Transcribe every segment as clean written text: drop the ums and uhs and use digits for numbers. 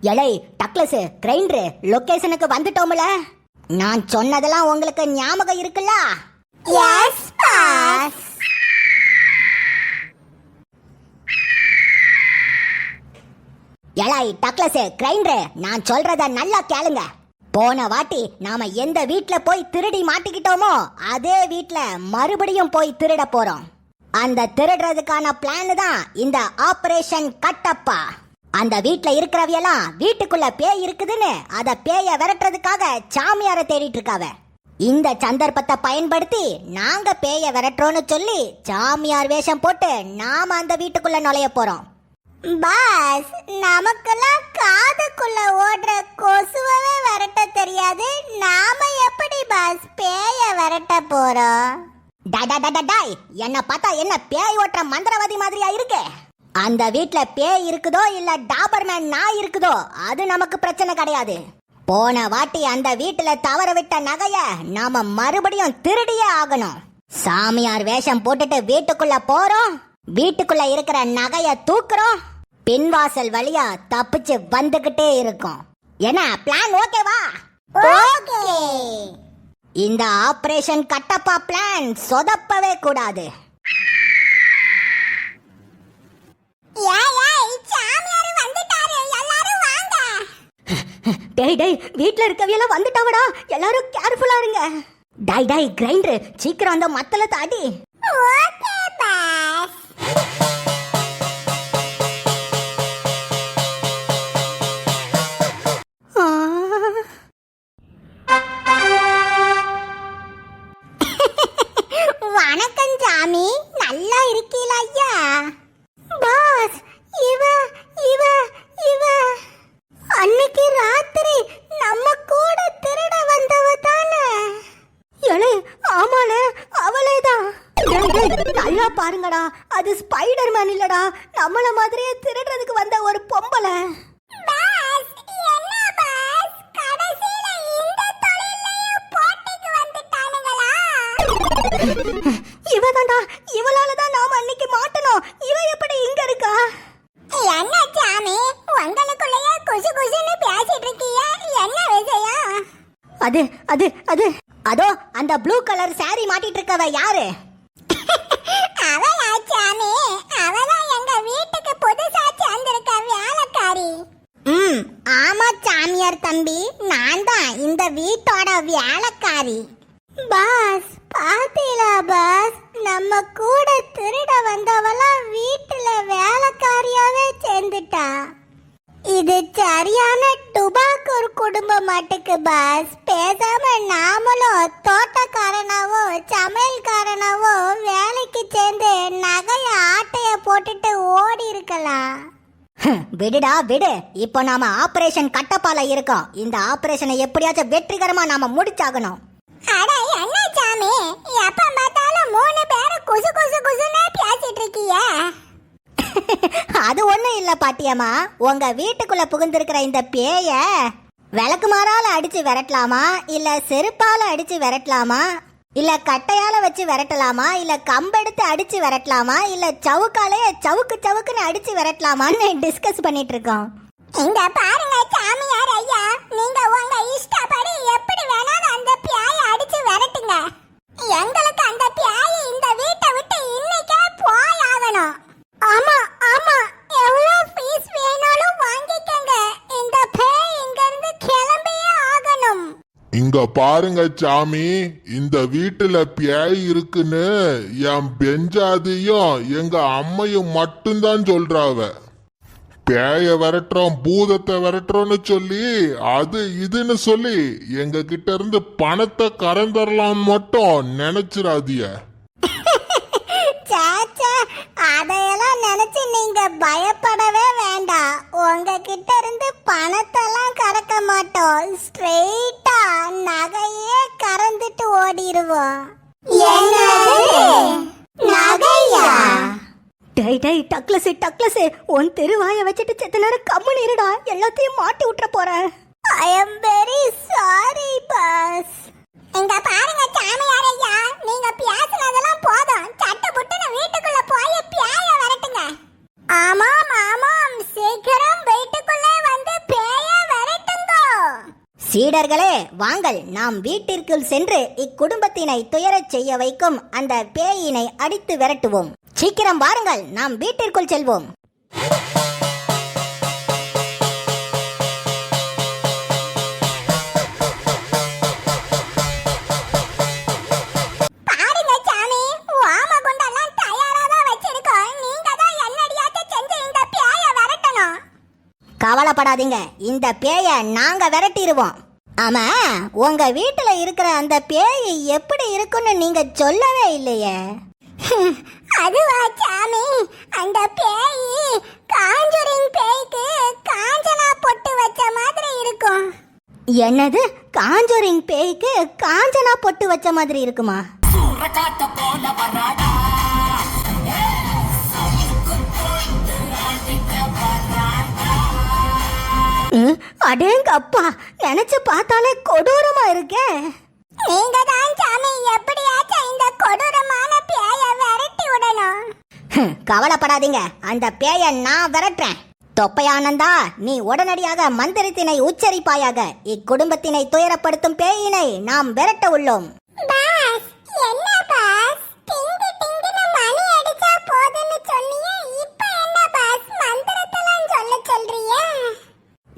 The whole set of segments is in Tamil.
எலை டக்ளஸ் கிரைண்டர் லொகேஷனுக்கு வந்துட்டோம்ல. நான் சொன்னதெல்லாம் உங்களுக்கு ஞாபகம் இருக்குல்ல? Yes boss. எலை டக்ளஸ் கிரைண்டர், நான் சொல்றத நல்லா கேளுங்க. போன வாட்டி நாம எந்த வீட்ல போய் திருடி மாட்டிக்கிட்டோமோ அதே வீட்ல மறுபடியும் போய் திருட போறோம். அந்த திருடுறதுக்கான பிளான் தான் இந்த ஆபரேஷன் கட்டப்பா. அந்த வீட்ல இருக்கிறவையெல்லாம் வீட்டுக்குள்ள பேய் இருக்குதுன்னு அத பேய விரட்டுறதுக்காக சாமியார தேடிட்டு இருக்காவ. இந்த சந்தர்ப்பத்தை பயன்படுத்தி நாங்க பேய விரட்டுறோம்னு சொல்லி சாமியார் வேஷம் போட்டு நாம அந்த வீட்டுக்குள்ள நுழைய போறோம். பாஸ், நமக்கெல்லாம் காதுக்குள்ள ஓடுற கொசுவவே விரட்ட தெரியாது. நாம எப்படி பாஸ் பேய விரட்ட போறோம்? டாய், என்ன பார்த்தா என்ன பேய் ஓட்டுற மந்திரவாதி மாதிரியா இருக்கு? அந்த வீட்ல பேய் இருக்குதோ இல்ல டாபர்மேன் நாய் இருக்குதோ அது நமக்கு பிரச்சனை கிடையாது. போன வாட்டி அந்த வீட்டுல தவற விட்ட நகைய நாம மறுபடியும் திருடியே ஆகணும். சாமியார் வேஷம் போட்டுட்டு வீட்டுக்குள்ள போறோம், வீட்டுக்குள்ள இருக்கிற நகைய தூக்குறோம், பின்வாசல் வழியா தப்பிச்சு வந்துகிட்டே இருக்கும். என்ன பிளான் ஓகேவா? ஓகே. இந்த ஆபரேஷன் கட்டப்பா பிளான் சொதப்பவே கூடாது. சாமியார் வந்துட்டாரு, எல்லாரும் வாங்க. டேய் வீட்ல இருக்கவியெல்லாம் வந்துட்டாவடா, எல்லாரும் கேர்ஃபுல்லா இருங்க. டாய் கிரைண்டர் சீக்கிரம் அந்த மத்தல தாடி. Okay boss. வணக்கம் சாமி, நல்லா இருக்கீங்களா ஐயா? பாஸ், இவ அன்னைக்கு ராத்திரி நம்ம கூட திருட வந்தவ தானே? எலே ஆமால, அவளேதான். நல்லா பாருங்கடா, அது ஸ்பைடர்மேன் இல்லடா, நம்மள மாதிரியே திருடுறதுக்கு வந்த ஒரு பொம்பளை. பாஸ், என்ன பாஸ், கடைசில இந்த தொழிலையும் போட்டிக்கு வந்துட்டானுங்களா? இவதான்டா, இவளாலதான் நாம அன்னைக்கு மாட்டணும். இவ எப்படி இங்க இருக்கா? என்ன சாமி, உங்களுக்குள்ளேயே குசு குசுன்னு பேசிட்டு இருக்கீங்க, என்ன விஷயம்? அது அதோ அந்த ப்ளூ கலர் சாரி மாட்டிட்டு இருக்கவ யாரு? அவளா சாமி? அவதான் எங்க வீட்டுக்கு புதுசா சேர்ந்திருக்க வேலைக்காரி. ஆமா சாமியார் தம்பி, நான் தான் இந்த வீட்டோட வேலைக்காரி. பாஸ் பாத்தீங்களா பாஸ், நம்ம கூட திருட வந்தவளாம் வீட்டுல வேலைக்காரியாவே சேர்ந்துட்டா. இது சரியான டுபாக்கூர் குடும்பம் மாட்டுக்கு பாஸ். பேசாம நாமளும் தோட்டக்காரனாவோ சமையல்காரனாவோ வேலைக்கு சேர்ந்து நகைய ஆட்டைய போட்டுட்டு ஓடி இருக்கலாம். விடுடா விடு, இப்போ நாம ஆபரேஷன் கட்டப்பால இருக்கோம். இந்த ஆபரேஷனை எப்படியாச்சும் வெற்றிகரமா நாம முடிச்சாகணும். அட என்ன சாமி, எப்ப பார்த்தாலும் 3 பேரும் குசு குசு குசுன்னு பேசிட்டு இருக்கீங்க. அது ஒண்ணும் இல்ல பாட்டியம்மா, உங்க வீட்டுக்குள்ள புகுந்திருக்கிற இந்த பேய விளக்கு மாறால அடிச்சு விரட்டலாமா, இல்ல செருப்பால அடிச்சு விரட்டலாமா, இல்ல கட்டையால வச்சு விரட்டலாமா, இல்ல கம்பெடுத்து அடிச்சு விரட்டலாமா, இல்ல சவுக்காலே சவுக்குன்னு அடிச்சு விரட்டலாமான்னு டிஸ்கஸ் பண்ணிட்டு இருக்கோம். இங்க பாருங்க சாமியார் ஐயா, நீங்க உங்க இஷ்டப்படி எப்படி வேணாலும் அந்த பியாய அடிச்சு விரட்டுங்க. எங்களுக்கு அந்த பியாய இந்த வீட்டை விட்டு இன்னைக்கே போய் ஆகணும். ஆமா, எவ்வளவு ஃபீஸ் வேணாலும் வாங்கிக்கங்க. இந்த பேய் இங்க இருந்து கிளம்பியே ஆகணும். இங்க பாருங்க சாமி, இந்த வீட்டுல பேய் இருக்குன்னு என் பெஞ்சாதியும் எங்க அம்மையும் மட்டும்தான் சொல்றாவ. பேய விரட்டுறோம், பூதத்தை விரட்டுறோம்னு சொல்லி அது இதுன்னு சொல்லி எங்க கிட்ட இருந்து பணத்தை கறந்துடலாம் மட்டும் நினைச்சிடாதீங்க. சாச்சா, அதையெல்லாம் நினைச்சு நீங்க பயப்படவே வேண்டாம். உங்ககிட்ட இருந்து பணத்தெல்லாம் கறக்க மாட்டோம், ஸ்ட்ரெயிட்டா நகையே கறந்துட்டு ஓடிடுவோம். நகையா? டேய் டக்ளஸ், உன் தெருவாய வச்சுட்டு செத்த நேரம் கம்முன்னு இருடா, எல்லாத்தையும் மாட்டி விட்டுற போறேன். ஐ அம் வெரி சாரி பாஸ். இங்க பாருங்க சாமியார் ஐயா, நீங்க பேசுனதெல்லாம் போதும். சட்டு புட்டுன்னு வீட்டுக்குள்ள போய் பேய விரட்டுங்க. ஆமாம், சீக்கிரம் வீட்டுக்குள்ளே வந்து பேய சீடர்களே, வாங்கள், நாம் வீட்டிற்குள் சென்று இக்குடும்பத்தினை துயரச் செய்ய வைக்கும் அந்த பேயினை அடித்து விரட்டுவோம். சீக்கிரம் வாருங்கள், நாம் வீட்டிற்குள் செல்வோம். பாருங்க சாமி, வாமகுண்டெல்லாம் தயாரா தான் வச்சிருக்கோம். நீங்க தான் என்னடியாச்சும் செஞ்சு இந்த பேயை விரட்டணும். கவலைப்படாதீங்க, இந்த பேயை நாங்க விரட்டிடுவோம். ஆமா, உங்க வீட்டுல இருக்கிற அந்த பேய் எப்படி இருக்குன்னு நீங்க சொல்லவே இல்லையே. அதுவா சாமி, அந்த பேய் காஞ்சூரிங் பேய்க்கு காஞ்சனா பொட்டு வச்ச மாதிரி இருக்கும். என்னது, காஞ்சூரிங் பேய்க்கு காஞ்சனா பொட்டு வச்ச மாதிரி இருக்குமா? அடேங்க அப்பா, நினைச்சு பார்த்தாலே கொடூரமா இருக்கே. நீங்க தான் சாமி எப்படியாச்சும் இந்த கொடூரமான பேயை விரட்டி விடணும். கவலைப்படாதீங்க, அந்த பேயை நான் விரட்டுறேன். தொப்பையானந்தா, நீ உடனடியாக மந்திரத்தினை உச்சரிப்பாயாக. இக்குடும்பத்தினை துயரப்படுத்தும் பேயினை நாம் விரட்ட உள்ளோம். பாஸ், என்ன பாஸ், டிங்கு டிங்குன்னு மணி அடிச்சா போதுன்னு சொன்னீங்க. இப்போ என்ன பாஸ், மந்திரத்தெல்லாம் சொல்றீங்க?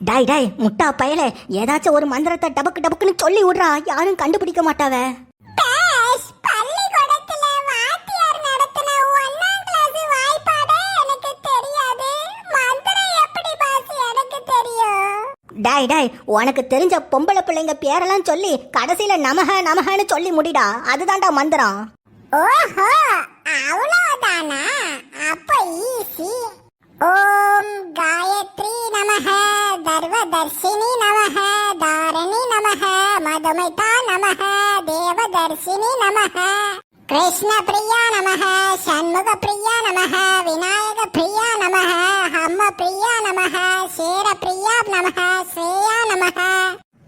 டாய் டாய் முட்டா பயலே, ஏதாச்சும் ஒரு மந்திரத்தை டபக்கு டபக்குன்னு சொல்லி விடுறா, யாரும் கண்டுபிடிக்க மாட்டாவ. பாஸ், பள்ளிக்கூடத்துல வாத்தியார் நடத்தின 1ஆம் கிளாஸ் வாய்ப்பாடே எனக்கு தெரியாது. மந்திரம் எப்படி பாஸ் எனக்கு தெரியும்? டாய் டாய், உனக்கு தெரிஞ்ச பொம்பளை பிள்ளைங்க பேரெல்லாம் சொல்லி கடைசியில நமக நமகன்னு சொல்லி முடிடா, அதுதான்டா மந்திரம். ஓஹோ, அவ்வளவுதானா? அப்ப ஈஸி. ஓம் காயத்ரி நமஹ, தர்வதர்ஷினி நமஹ, தாரணி நமஹ, மதுமிதா நமஹ, தேவதர்ஷினி நமஹ, கிருஷ்ண பிரியா நமஹ, சண்முக பிரியா நமஹ, விநாயக பிரியா நமஹ, ஹம்ம பிரியா நமஹ, சேர பிரியா நமஹ, ஸ்ரேயா நமஹ.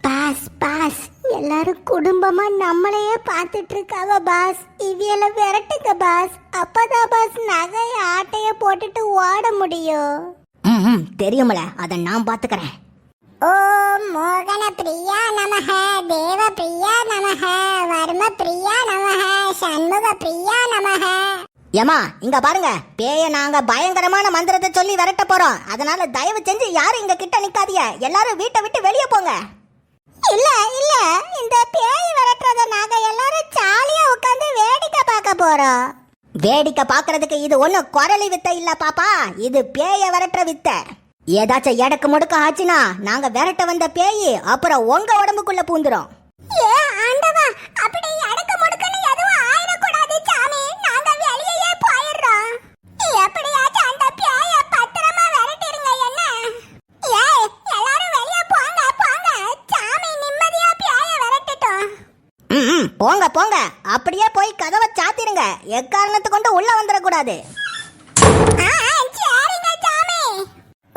பாஸ் பாஸ், எல்லாரும் குடும்பமா நம்மளையே பார்த்துட்டு இருக்காவ பாஸ். இவியல விரட்டுங்க பாஸ், அப்பதான் பாஸ் நகைய ஆட்டைய போட்டுட்டு ஓட முடியும். தெரியுமல, அத நான் பாத்துக்கிறேன். ஓம் மோகன பிரியா நமஹ, தேவ பிரியா நமஹ, வர்ம பிரியா நமஹ, சண்முக பிரியா நமஹ. ஏமா, இங்க பாருங்க, பேய நாங்க பயங்கரமான மந்திரத்தை சொல்லி விரட்ட போறோம். அதனால தயவு செஞ்சு யாரும் இங்க கிட்ட நிக்காதீங்க, எல்லாரும் வீட்டை விட்டு வெளியே போங்க. இல்ல இல்ல, இந்த பேய் விரட்டுறத நாங்க எல்லாரும் ஜாலியா உட்கார்ந்து வேடிக்கை பார்க்க போறோம். வேடிக்கை பாக்குறதுக்கு இது ஒண்ணும் குரலி வித்தை இல்ல பாப்பா, இது பேய விரட்டுற வித்தை. ஏதாச்சும் எடக்கு முடுக்க ஆச்சுன்னா நாங்க விரட்ட வந்த பேய் அப்புறம் உங்க உடம்புக்குள்ள பூந்துரும். ஏ ஆண்டவா, அப்படி அடக்க முடுக்கன்னு எதுவும் ஆயிடக்கூடாது சாமி, நாங்க வெளியே போயிடுறோம். எப்படியாச்சும் அந்த பேயை பத்திரமா விரட்டிருங்க என்ன. ஏய், எல்லாரும் வெளியே போங்க போங்க, சாமி நிம்மதியா பேயை விரட்டட்டும். போங்க போங்க, அப்படியே போய் கதவை சாத்திருங்க, எக்காரணத்தை கொண்டு உள்ள வந்துடக்கூடாது. சரிங்க சாமி.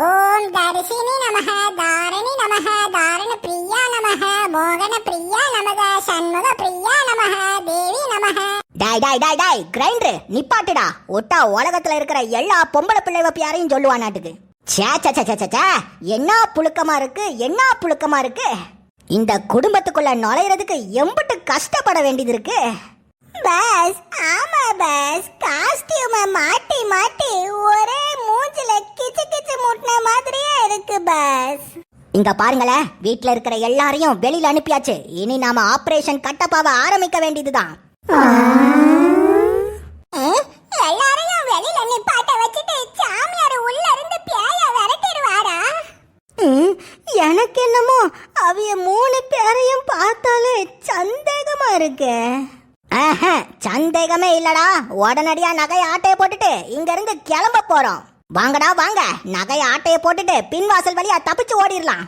ஓம் தரிசினி நமஹ, தாரணி நமஹ, தாரண பிரியா நமஹ, மோகன பிரியா நமக, சண்முக பிரியா நமஹ, தேவி நமஹ. டாய் டாய் டாய் டாய், கிரைண்டர் நிப்பாட்டுடா. ஒட்டா உலகத்துல இருக்கிற எல்லா பொம்பளை பிள்ளைவ பேரையும் சொல்லுவானாட்டுக்கு. சே சே சே சே சே, என்ன புழுக்கமா இருக்கு, என்ன புழுக்கமா இருக்கு. இந்த குடும்பத்துக்குள்ள நுழையிறதுக்கு எம்பிட்டு கஷ்டப்பட வேண்டியது இருக்கு. பாஸ், ஆமா பாஸ், காஸ்டியூமை மாட்டி மாட்டி ஒரே மூஞ்சில கிச்சு கிச்சு முட்டின மாதிரியே இருக்கு பாஸ். இங்க பாருங்களேன், வீட்ல இருக்கிற எல்லாரையும் வெளியில அனுப்பியாச்சு. இனி நாம ஆபரேஷன் கட்டப்பாவை ஆரம்பிக்க வேண்டியதுதான். எல்லாரையும் வெளியில நிப்பாட்ட வச்சுட்டு சாமியார் உள்ள இருந்து பேய விரட்டிடுவாரா? எனக்கு என்னமோ அவிய 3 பேரையும் பார்த்தாலே சந்தேகமா இருக்கு. சந்தேகமே இல்லடா, உடனடியா நகைய ஆட்டைய போட்டுட்டு இங்க இருந்து கிளம்ப போறோம். வாங்கடா வாங்க, நகைய ஆட்டைய போட்டுட்டு பின்வாசல் வழியா தப்பிச்சு ஓடிடலாம்.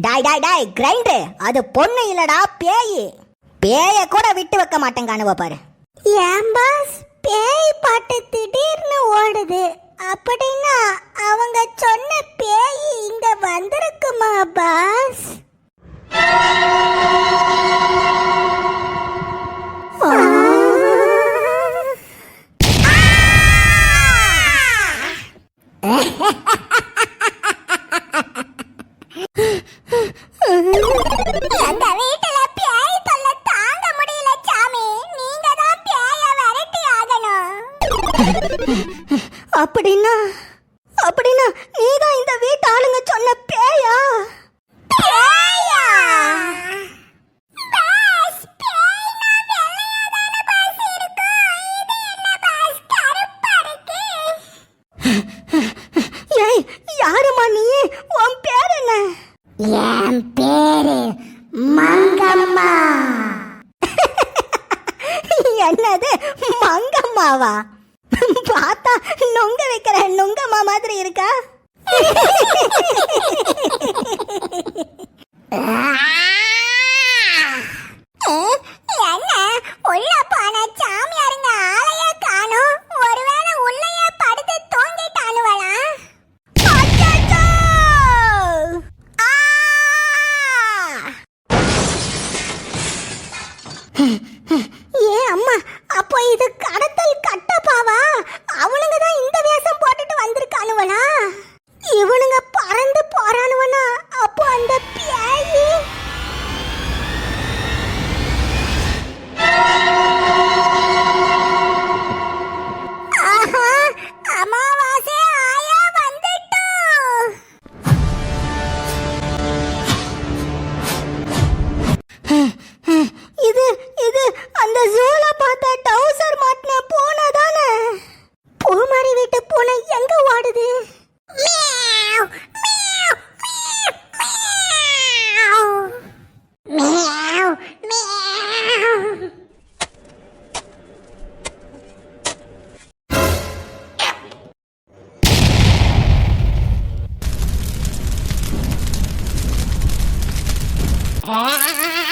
டாய் டாய் டாய், கிரைண்டர் அது பொண்ணு இல்லடா, பேய். பேய கூட விட்டு வைக்க மாட்டேங்க, அனுவ பாரு. ஏன் பாஸ், பேய் பாட்டு திடீர்னு ஓடுது அப்படின்னா அவங்க சொன்ன பேய் இங்க வந்திருக்குமா பாஸ்? எங்க வீட்டுல பேய் தொல்லை தாங்க முடியல சாமி. நீங்க தான் பேய விரட்டி ஆகணும். அப்படின்னா அப்படின்னா நீதான் இந்த வீட்டு ஆளுங்க சொன்ன பேயா? பேயா? பாஸ், பேய்னா வெள்ளையா தானே பாஸ் இருக்கும். இது என்ன பாஸ் கருப்பா இருக்கு? ஏய், யாரும்மா நீ? உன் பேர் என்ன? என் பேரு மங்கம்மா. என்னது மங்கம்மாவா? பார்த்தா நொங்க வைக்கிற நொங்கம்மா மாதிரி இருக்கா? என்ன உள்ள போன சாமியாருங்க ஆளையே காணோம். ஒருவேளை உள்ளேயே படுத்து தூங்கிட்டானுவலா? அச்சச்சோ! ஆ! ஏ அம்மா, அப்போ இது கடத்தல் கட்டப்பாவா? அவனுங்க தான் இந்த வேஷம் போட்டுட்டு வந்திருக்கானுவனா? இவனுங்க பறந்து போறானுவனா? அப்போ அந்த பேயி ஆஹா, அமாவாசை ஆயா வந்துட்டோம். இது இது அந்த ஜூல பார்த்த டவுசர் மாட்டின பூனை தானே? பூமாரி வீட்டு பூனை எங்க ஓடுது? Meow, meow, meow, meow, meow. Ah!